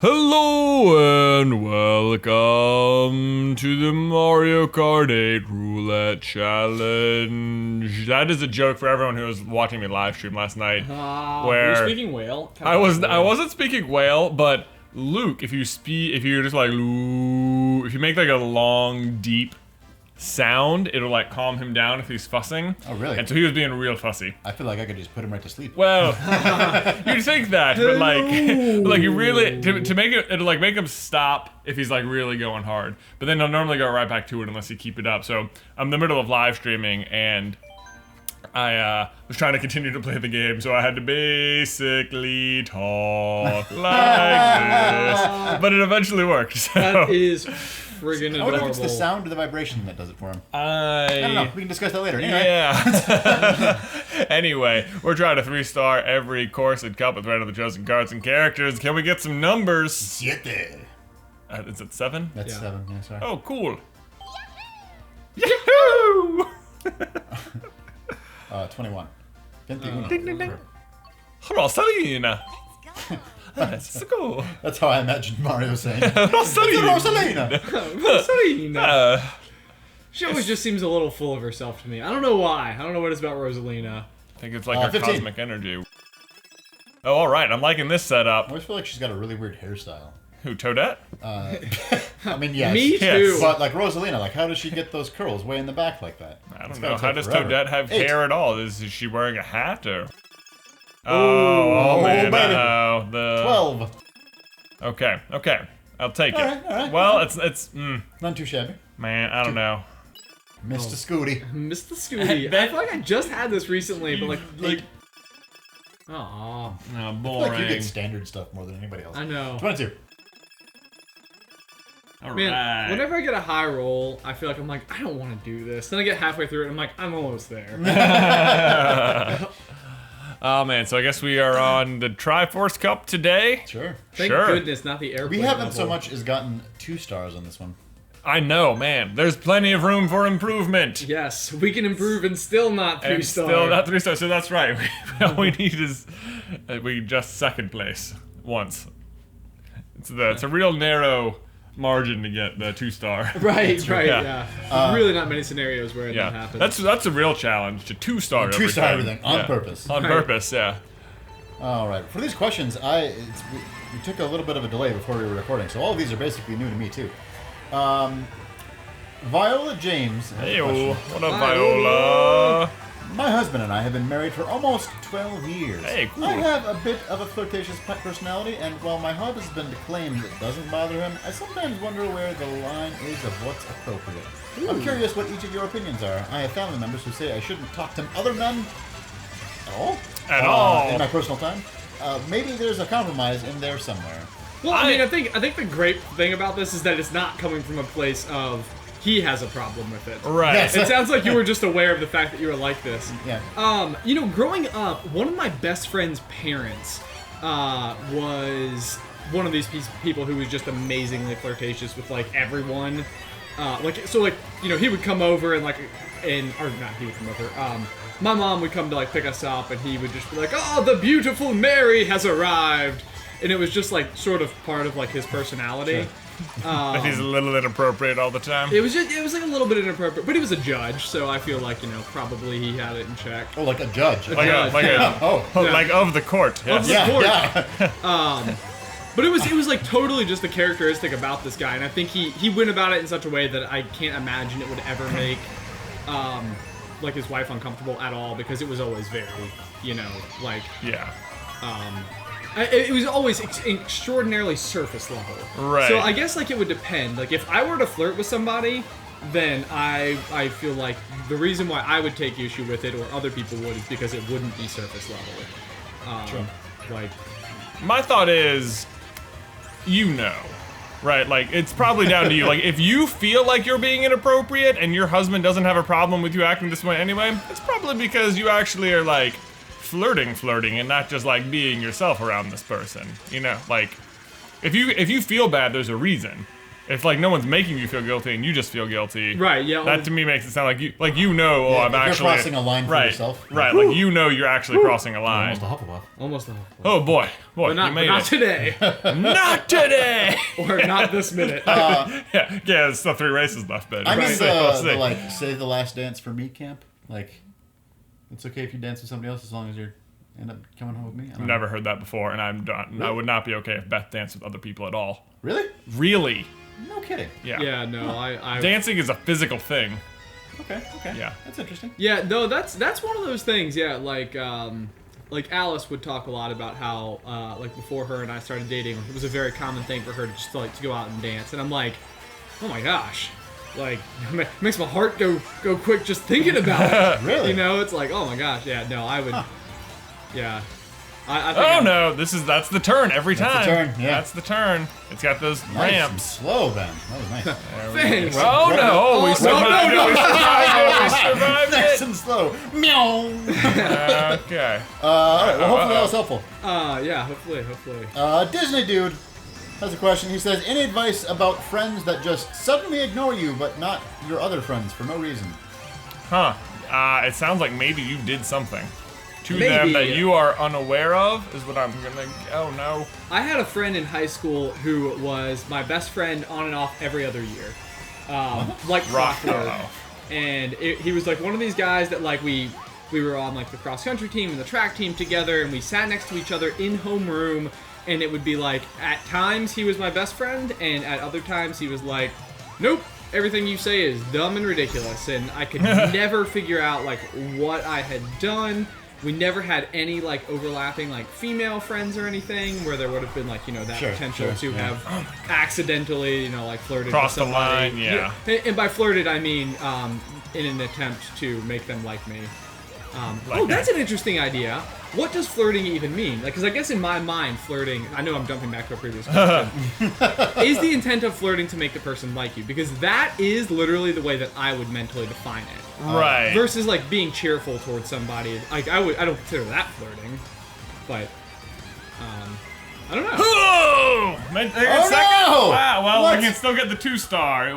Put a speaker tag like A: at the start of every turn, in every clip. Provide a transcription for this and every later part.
A: Hello and welcome to the Mario Kart 8 Roulette Challenge. That is a joke for everyone who was watching me live stream last night.
B: Were you speaking whale?
A: I wasn't speaking whale, but Luke, if you're just like Luke, if you make like a long, deep sound, it'll like calm him down if he's fussing.
C: Oh, really?
A: And so he was being real fussy.
C: I feel like I could just put him right to sleep.
A: Well, you'd think that, but like you really to make it'll like make him stop if he's like really going hard. But then he'll normally go right back to it unless you keep it up. So I'm in the middle of live streaming and I was trying to continue to play the game, so I had to basically talk like this. But it eventually worked. So.
B: That is friggin' adorable.
C: I wonder if it's the sound or the vibration that does it for him. I don't know. We can discuss that later. Anyway.
A: Yeah. Anyway, we're trying to 3-star every course and cup with random chosen cards and characters. Can we get some numbers?
C: Siete.
A: Is it 7?
C: That's 7. Yeah, sorry.
A: Oh, cool. Yahoo!
C: 21. 21.
A: Ding, ding, ding. Rosalina. Let's go.
C: That's how I imagined Mario saying.
A: Rosalina.
B: Rosalina. She always just seems a little full of herself to me. I don't know why. I don't know what it's about Rosalina.
A: I think it's like her
C: 15.
A: cosmic energy. Oh, all right. I'm liking this setup.
C: I always feel like she's got a really weird hairstyle.
A: Who, Toadette?
C: I mean, yes.
B: Me too.
A: Yes.
C: But like Rosalina, like how does she get those curls way in the back like that?
A: I
C: It's
A: don't
C: gotta
A: know. How
C: take
A: does
C: forever.
A: Toadette have
C: 8.
A: hair at all? Is she wearing a hat or? Oh man.
C: baby.
A: Uh-oh.
C: 12.
A: Okay. I'll take it.
C: All right.
A: Well, it's
C: Not too shabby.
A: man, I don't know.
C: Mr. Scooty.
B: Mr. Scooty. I feel like I just had this recently, but like. Aw.
A: Oh,
C: I feel
A: boring.
C: like you get standard stuff more than anybody else.
B: I know.
C: 22.
A: All
B: Man,
A: right.
B: whenever I get a high roll, I feel like I'm like, I don't want to do this. Then I get halfway through it and I'm like, I'm almost there.
A: Oh man, so I guess we are on the Triforce Cup today.
C: Sure.
B: Thank
A: Sure.
B: goodness, not the airplane
C: We haven't so
B: level.
C: much as gotten 2 stars on this one.
A: I know, man. There's plenty of room for improvement.
B: Yes, we can improve and still not 3
A: And
B: star.
A: still not 3 stars, so that's right. All we need is we just second place once. It's a real narrow margin to get the 2-star.
B: Right,
A: Yeah.
B: There's really not many scenarios where that happens.
A: That's a real challenge to 2-star every
C: 2-star
A: time.
C: everything on purpose.
A: On
B: Right.
A: purpose, yeah.
C: All right. For these questions, we took a little bit of a delay before we were recording, so all of these are basically new to me too. Viola James has a
A: Hey,
C: question.
A: what up, Viola?
C: My husband and I have been married for almost 12 years.
A: Hey, cool.
C: I have a bit of a flirtatious personality, and while my husband claims it doesn't bother him, I sometimes wonder where the line is of what's appropriate. I'm curious what each of your opinions are. I have family members who say I shouldn't talk to other men at all. In my personal time. Maybe there's a compromise in there somewhere.
B: Well, I mean, I think the great thing about this is that it's not coming from a place of he has a problem with it.
A: Right.
C: Yes.
B: It sounds like you were just aware of the fact that you were like this.
C: Yeah.
B: Growing up, one of my best friend's parents was one of these people who was just amazingly flirtatious with like everyone. He would come over and he would come over. My mom would come to like pick us up, and he would just be like, "Oh, the beautiful Mary has arrived," and it was just like sort of part of like his personality.
C: Sure.
A: But he's a little inappropriate all the time.
B: It was like a little bit inappropriate, but he was a judge, so I feel like probably he had it in check.
C: Oh, like a judge.
A: Like of the court. Yes.
B: Of the court. But it was like totally just the characteristic about this guy, and I think he went about it in such a way that I can't imagine it would ever make like his wife uncomfortable at all, because it was always very it was always extraordinarily surface level.
A: Right.
B: So I guess like it would depend. Like if I were to flirt with somebody, then I feel like the reason why I would take issue with it, or other people would, is because it wouldn't be surface level. Like
A: My thought is, right? Like, it's probably down to you. Like, if you feel like you're being inappropriate and your husband doesn't have a problem with you acting this way anyway, it's probably because you actually are, like, flirting and not just, like, being yourself around this person. Like, if you feel bad, there's a reason. if like no one's making you feel guilty and you just feel guilty,
B: Right, yeah.
A: that to me makes it sound like you oh,
C: Yeah,
A: I'm
C: if
A: actually
C: you're crossing a line for
A: right,
C: yourself.
A: right, like you're actually crossing a line.
C: Almost a Hufflepuff.
B: Almost the whole.
A: Oh boy,
B: But not,
A: you
B: but
A: made
B: not
A: it.
B: today.
A: Not today.
B: Or not this minute.
A: yeah, there's still 3 races left, but
C: I
A: we'll
C: miss
A: see, we'll
C: the
A: see.
C: like save the last dance for me camp. Like, it's okay if you dance with somebody else as long as you end up coming home with me. I don't know.
A: Never heard that before, and I'm done. I would not be okay if Beth danced with other people at all.
C: Really?
A: Really?
C: No kidding.
A: Yeah.
B: Yeah, no, I
A: Dancing is a physical thing.
C: Okay.
A: Yeah.
C: That's interesting.
B: Yeah, no, that's one of those things. Yeah, like Alice would talk a lot about how like before her and I started dating, it was a very common thing for her to just like to go out and dance, and I'm like, oh my gosh, like it makes my heart go quick just thinking about it.
C: Really?
B: You know, it's like, oh my gosh, yeah, no, I would, yeah. I think
A: Oh
B: I'm-
A: no, that's the turn every
C: That's the
A: time.
C: turn, yeah.
A: That's the turn. It's got those
C: Nice and
A: ramps.
C: slow, Ben. That was nice.
B: Thanks.
A: Oh no, we
B: no,
A: survived
B: no,
A: it. We survived
C: nice
A: it.
C: and slow. Meow.
A: Okay.
C: All right. Well, hopefully that was helpful.
B: Yeah, hopefully.
C: Disney dude has a question. He says, any advice about friends that just suddenly ignore you, but not your other friends for no reason?
A: Huh. It sounds like maybe you did something to them
B: Maybe.
A: that you are unaware of, is what I'm gonna. Oh no.
B: I had a friend in high school who was my best friend on and off every other year, like clockwork.
A: Rocco.
B: And he was like one of these guys that like we were on like the cross country team and the track team together, and we sat next to each other in homeroom, and it would be like at times he was my best friend, and at other times he was like, nope, everything you say is dumb and ridiculous, and I could never figure out like what I had done. We never had any like overlapping like female friends or anything where there would have been like, you know, that
C: Sure,
B: potential
C: sure,
B: to
C: yeah.
B: have accidentally, you know, like flirted
A: Crossed the
B: with somebody.
A: line, yeah.
B: And by flirted I mean in an attempt to make them like me.
A: Like
B: Oh, that's
A: that.
B: an interesting idea. What does flirting even mean? Like, because I guess in my mind, flirting, I know I'm jumping back to a previous question, is the intent of flirting to make the person like you? Because that is literally the way that I would mentally define it.
A: Right.
B: Versus like being cheerful towards somebody. Like I don't consider that flirting, but I don't know.
A: Oh! Man, they got
C: Oh,
A: second?
C: no!
A: Wow, well,
C: What?
A: I can still get the 2-star.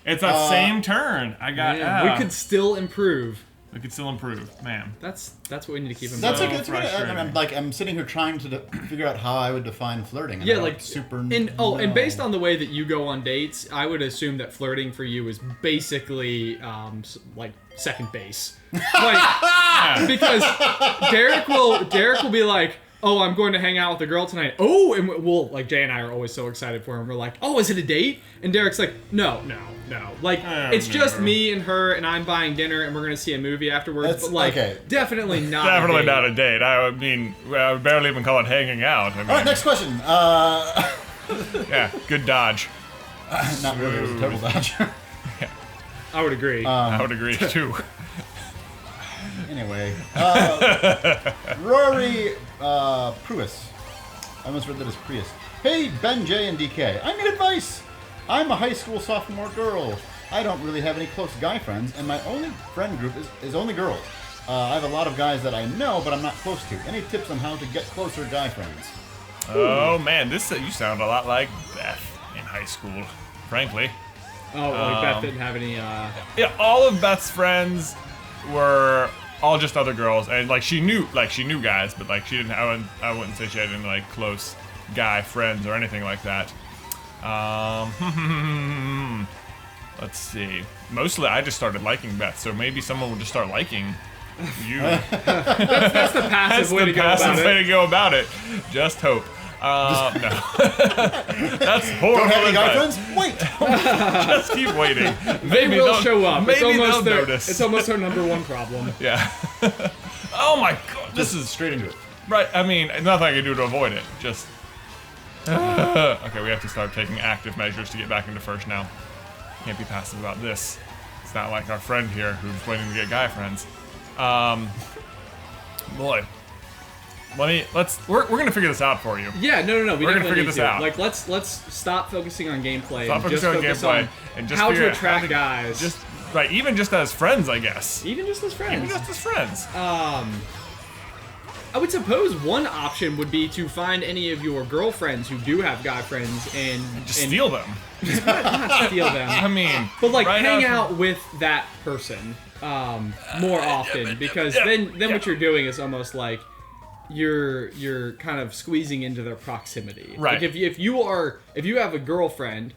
A: It's that same turn. I got.
B: Man, we could still improve.
A: We could still improve, man.
B: That's what we need to keep in
C: That's
B: mind.
C: a good.
A: frustrating.
C: I'm sitting here trying to figure out how I would define flirting. And
B: Yeah,
C: I don't
B: like
C: super.
B: and based on the way that you go on dates, I would assume that flirting for you is basically like second base, like because Derek will be like, oh, I'm going to hang out with a girl tonight. Oh, and we'll like Jay and I are always so excited for him. We're like, oh, is it a date? And Derek's like, no. Like it's just
A: no.
B: me and her, and I'm buying dinner, and we're gonna see a movie afterwards.
C: That's-
B: but like,
C: okay.
B: definitely not.
A: Definitely
B: a date.
A: not a date. I mean, I would barely even call it hanging out. I mean,
C: All right, next question.
A: Yeah, good dodge.
C: Not really. It was a total dodge.
B: I would agree.
A: I would agree too.
C: Anyway, Rory Pruis. I almost read that as Prius. Hey, Ben, J, and DK. I need advice. I'm a high school sophomore girl. I don't really have any close guy friends, and my only friend group is only girls. I have a lot of guys that I know, but I'm not close to. Any tips on how to get closer guy friends?
A: Oh man, you sound a lot like Beth in high school, frankly.
B: Oh, like Beth didn't have any.
A: Yeah, all of Beth's friends were all just other girls, and like she knew guys, but like she didn't. I wouldn't say she had any like close guy friends or anything like that. Let's see. Mostly, I just started liking Beth, so maybe someone would just start liking you.
B: That's the passive
A: That's
B: way
A: the
B: to go
A: passive
B: about
A: way
B: it.
A: to go about it. Just hope. No. That's horrible.
C: Don't have any guy
A: advice.
C: friends? Wait!
A: Just keep waiting.
B: They
A: Maybe
B: will
A: they'll
B: show up.
A: Maybe they'll
B: their,
A: notice.
B: It's almost our number one problem.
A: Yeah. Oh my god. This is
C: straight into it.
A: right. I mean, nothing I can do to avoid it. Just. Okay, we have to start taking active measures to get back into first now. Can't be passive about this. It's not like our friend here who's waiting to get guy friends. Boy. We're gonna figure this out for you.
B: Yeah, no.
A: We're
B: We
A: gonna
B: definitely
A: figure
B: need
A: this
B: to.
A: out.
B: Like, let's stop focusing on gameplay.
A: Stop
B: and just
A: focusing on
B: focus
A: gameplay
B: on
A: and just
B: how
A: figure
B: to
A: out
B: attract guys.
A: Just even just as friends, I guess.
B: even just as friends.
A: Even just as friends.
B: I would suppose one option would be to find any of your girlfriends who do have guy friends and
A: Just steal them.
B: not steal them.
A: I mean,
B: But like
A: right
B: hang
A: out
B: out with that person more often, because then what you're doing is almost like you're kind of squeezing into their proximity.
A: Right.
B: Like if you have a girlfriend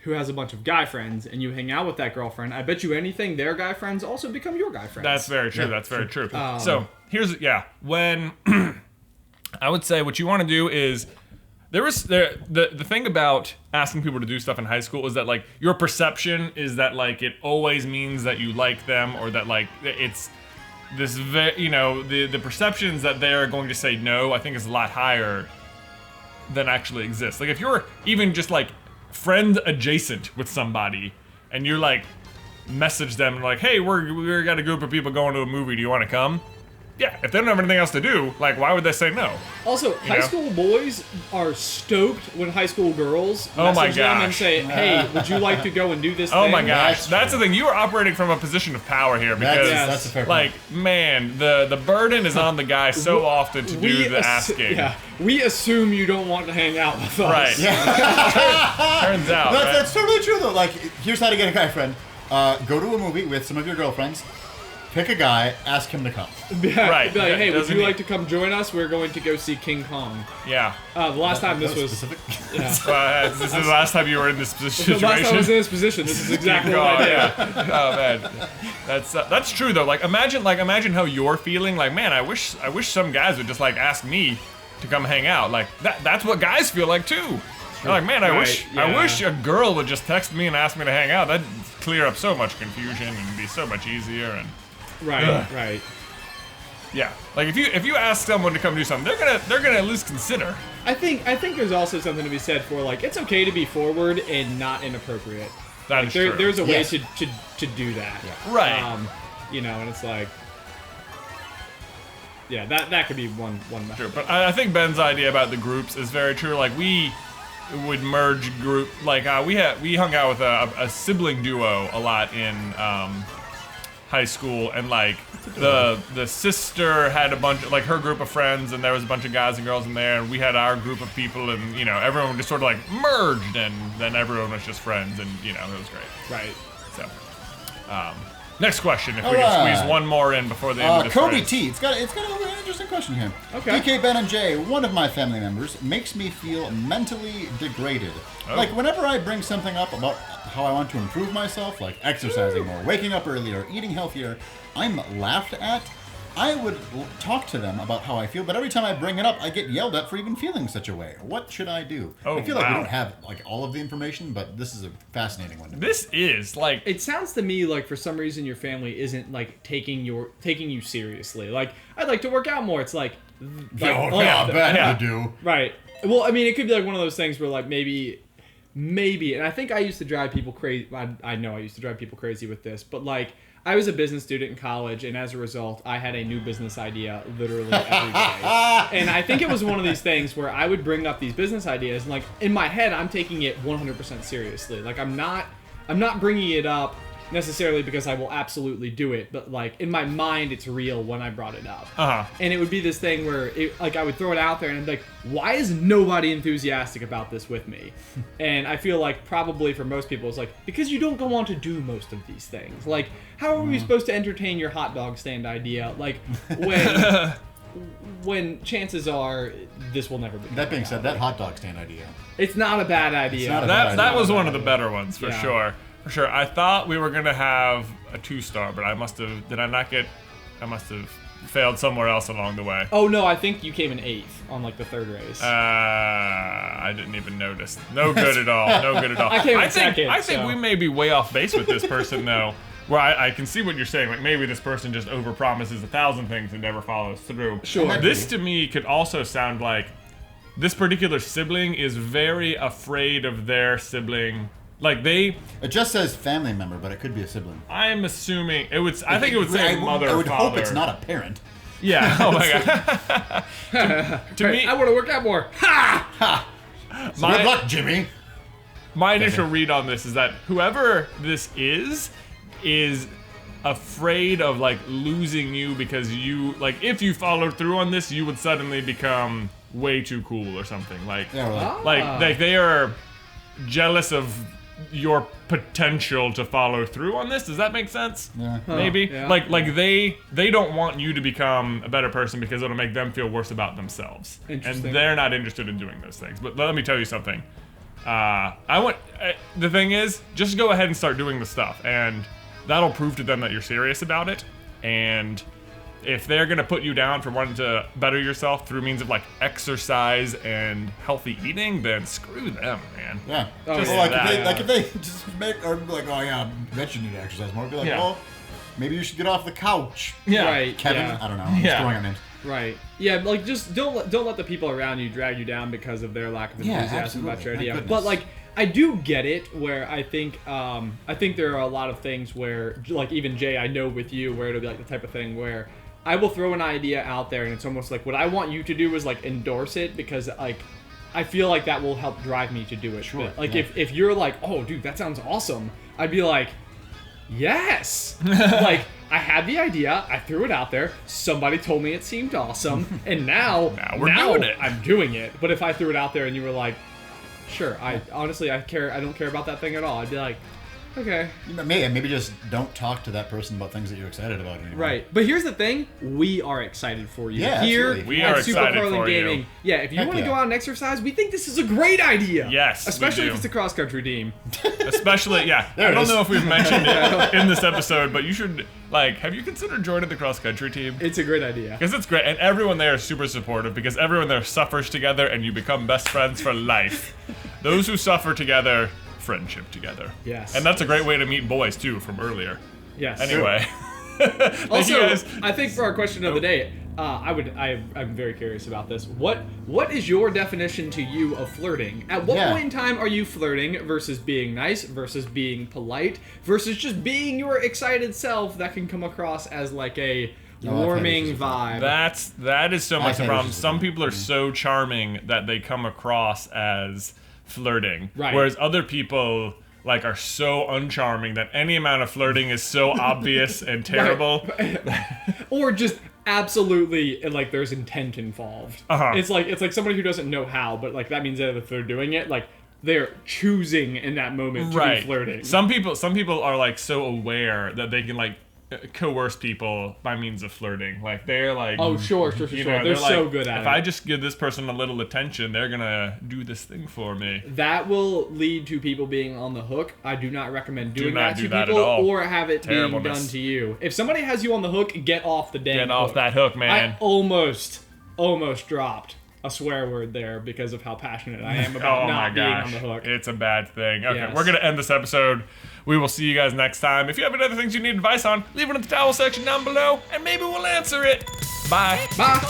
B: who has a bunch of guy friends and you hang out with that girlfriend, I bet you anything their guy friends also become your guy friends.
A: That's very true.
C: Yeah,
A: That's very true. So here's when I would say what you want to do is the thing about asking people to do stuff in high school is that like your perception is that like it always means that you like them, or that like it's this the perceptions that they're going to say no, I think is a lot higher than actually exists. Like if you're even just like friend adjacent with somebody and you're like message them and like, hey, we got a group of people going to a movie, do you want to come? Yeah, if they don't have anything else to do, like, why would they say no?
B: Also, high school boys are stoked when high school girls
A: Oh my
B: message them and
A: gosh.
B: say, hey, would you like to go and do this
A: Oh
B: thing?
A: my gosh,
C: That's
A: that's the thing. You are operating from a position of power here because,
C: That's a fair point.
A: like, man, the burden is on the guy so often to do the asking.
B: Yeah, we assume you don't want to hang out with us.
A: Right. Turns out. right?
C: That's totally true though. Like, here's how to get a guy friend. Go to a movie with some of your girlfriends. Pick a guy, ask him to come.
B: Yeah,
A: Right,
B: be like,
A: yeah,
B: hey, would
A: doesn't
B: you
A: he-
B: like to come join us? We're going to go see King Kong.
A: Yeah.
B: The last time this
C: That
B: was...
C: specific.
B: Yeah.
A: This is the last time you were in this
B: The
A: situation.
B: last time I was in this position, this is exactly what I did.
A: Yeah. Oh man, that's true though. Like imagine how you're feeling. Like, man, I wish some guys would just like ask me to come hang out. Like that's what guys feel like too. They're like, man, I
B: Right,
A: wish a girl would just text me and ask me to hang out. That'd clear up so much confusion and be so much easier. And
B: Right.
A: yeah, like if you ask someone to come do something, they're gonna at least consider.
B: I think there's also something to be said for like it's okay to be forward and not inappropriate.
A: That is true.
B: There's a way
C: Yes.
B: to do that.
A: Right.
B: And it's like, yeah, that could be one method.
A: True, but I think Ben's idea about the groups is very true. Like we would merge group. Like we hung out with a sibling duo a lot in high school, and like the sister had a bunch of, like, her group of friends, and there was a bunch of guys and girls in there, and we had our group of people, and everyone just sort of like merged, and then everyone was just friends, and it was great.
B: Right.
A: So next question, if we can
C: Alright.
A: squeeze one more in before the end of this
C: Kobe
A: race.
C: T. It's got a really interesting question here.
B: Okay.
C: DK, Ben, and Jay, one of my family members, makes me feel mentally degraded.
A: Oh.
C: Like, whenever I bring something up about how I want to improve myself, like exercising more, waking up earlier, eating healthier, I'm laughed at. I would talk to them about how I feel, but every time I bring it up, I get yelled at for even feeling such a way. What should I do?
A: Oh,
C: I feel like we
A: wow.
C: don't have like all of the information, but this is a fascinating one to me.
A: This is like
B: It sounds to me like for some reason your family isn't like taking you seriously. Like, I'd like to work out more. It's like,
C: I bet
A: yeah.
C: you do.
B: right. Well, I mean, it could be like one of those things where like maybe, and I think I used to drive people crazy. I know I used to drive people crazy with this, but like I was a business student in college, and as a result, I had a new business idea literally every day. And I think it was one of these things where I would bring up these business ideas, and like in my head, I'm taking it 100% seriously. Like I'm not bringing it up necessarily because I will absolutely do it, but like in my mind, it's real when I brought it up. And it would be this thing where I would throw it out there and I'd be like, why is nobody enthusiastic about this with me? And I feel like probably for most people, it's like, because you don't go on to do most of these things. Like, how are we supposed to entertain your hot dog stand idea? Like, when chances are this will never be.
C: That being said, that hot dog stand idea.
B: It's not a bad idea.
C: not a
A: that was one of the better ones for
B: Yeah.
A: sure. For sure. I thought we were gonna have a 2-star, but I must have failed somewhere else along the way.
B: Oh no, I think you came in 8th on like the 3rd race.
A: I didn't even notice. No good at all. No good at all.
B: I came in
A: think
B: 2nd,
A: I think
B: so.
A: we may be way off base with this person though. Where I can see what you're saying. Like maybe this person just overpromises 1,000 things and never follows through.
B: Sure.
A: This to me could also sound like this particular sibling is very afraid of their sibling. Like they,
C: It just says family member, but it could be a sibling.
A: I'm assuming it would. I think it would say mother
C: I
A: or
C: would
A: father.
C: hope it's not a parent.
A: Yeah. Oh my god. to me,
B: I want to work out more. Ha!
C: So good luck, Jimmy.
A: my initial read on this is that whoever this is afraid of like losing you because you like if you followed through on this, you would suddenly become way too cool or something. Like
C: Yeah,
A: like they are jealous of your potential to follow through on this. Does that make sense?
C: Yeah.
A: Maybe.
B: Yeah.
A: Like they don't want you to become a better person because it'll make them feel worse about themselves. And
B: Interesting.
A: they're not interested in doing those things. But let me tell you something. The thing is, just go ahead and start doing the stuff, and that'll prove to them that you're serious about it. And if they're gonna put you down for wanting to better yourself through means of like exercise and healthy eating, then screw them, man.
C: Yeah.
A: Just
C: Well,
A: that.
C: if they just make or be like, oh yeah, I bet you need to exercise more. Be like,
A: Yeah.
C: well, maybe you should get off the couch.
A: Yeah.
B: Right.
C: Kevin,
B: Yeah.
C: I don't know. I'm just
A: Yeah.
C: throwing out names.
B: Right. Yeah, like just don't let the people around you drag you down because of their lack of
C: Yeah,
B: enthusiasm about your
C: absolutely. My
B: idea.
C: goodness.
B: But like I do get it where I think there are a lot of things where like even Jay, I know with you where it'll be like the type of thing where I will throw an idea out there and it's almost like what I want you to do is like endorse it because like I feel like that will help drive me to do it.
C: Sure,
B: Like
C: yeah.
B: if you're like, "Oh, dude, that sounds awesome." I'd be like, "Yes." Like I had the idea, I threw it out there, somebody told me it seemed awesome, and now
A: we're doing it.
B: I'm doing it. But if I threw it out there and you were like, "Sure," I honestly I don't care about that thing at all. I'd be like, "Okay."
C: Maybe just don't talk to that person about things that you're excited about anymore.
B: Right. But here's the thing, we are excited for you.
C: Yeah,
B: Here
C: absolutely.
A: We
B: at
A: are
B: Super
A: excited
B: Carlin
A: for you.
B: Gaming. Yeah, if you
C: Heck
B: want to
C: yeah.
B: go out and exercise, we think this is a great idea.
A: Yes, we
B: Especially
A: do.
B: if it's a cross country team.
A: Especially, yeah.
C: There
A: I
C: it
A: don't
C: is.
A: know if we've mentioned it in this episode, but you should, like, have you considered joining the cross country team?
B: It's a great idea.
A: Because it's great, and everyone there is super supportive because everyone there suffers together and you become best friends for life. Those who suffer together, friendship together.
B: Yes.
A: And that's a great way to meet boys, too, from earlier.
B: Yes.
A: Anyway. Thank
B: Also,
A: you guys.
B: I think for our question of the day, I'm very curious about this. What is your definition to you of flirting? At what
C: Yeah.
B: point in time are you flirting versus being nice versus being polite versus just being your excited self that can come across as like a
C: No, I've had
B: warming
C: issues with
B: vibe?
A: That is so much the
C: had
A: problem.
C: issues with
A: Some
C: that.
A: people are so charming that they come across as flirting.
B: Right.
A: Whereas other people like are so uncharming that any amount of flirting is so obvious and terrible.
B: Or just absolutely like there's intent involved.
A: Uh-huh.
B: It's like somebody who doesn't know how, but like that means that if they're doing it, like they're choosing in that moment to be flirting.
A: Some people are like so aware that they can like coerce people by means of flirting. Like they're like,
B: Oh, sure.
A: you know,
B: They're
A: they're
B: so
A: like,
B: good at
A: if
B: it.
A: I just give this person a little attention, they're gonna do this thing for me.
B: That will lead to people being on the hook. I do not recommend doing
A: not
B: that
A: do
B: to
A: that at
B: people
A: all.
B: or have it being done
A: Terribleness.
B: to you. If somebody has you on the hook, get off the damn
A: Get
B: hook.
A: off that hook, man.
B: I almost dropped a swear word there because of how passionate I am about
A: Oh my
B: not being
A: gosh,
B: on the hook.
A: it's a bad thing. Okay,
B: Yes.
A: we're gonna end this episode. We will see you guys next time. If you have any other things you need advice on, leave it in the towel section down below, and maybe we'll answer it. Bye.
B: Bye.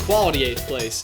B: Quality 8th place.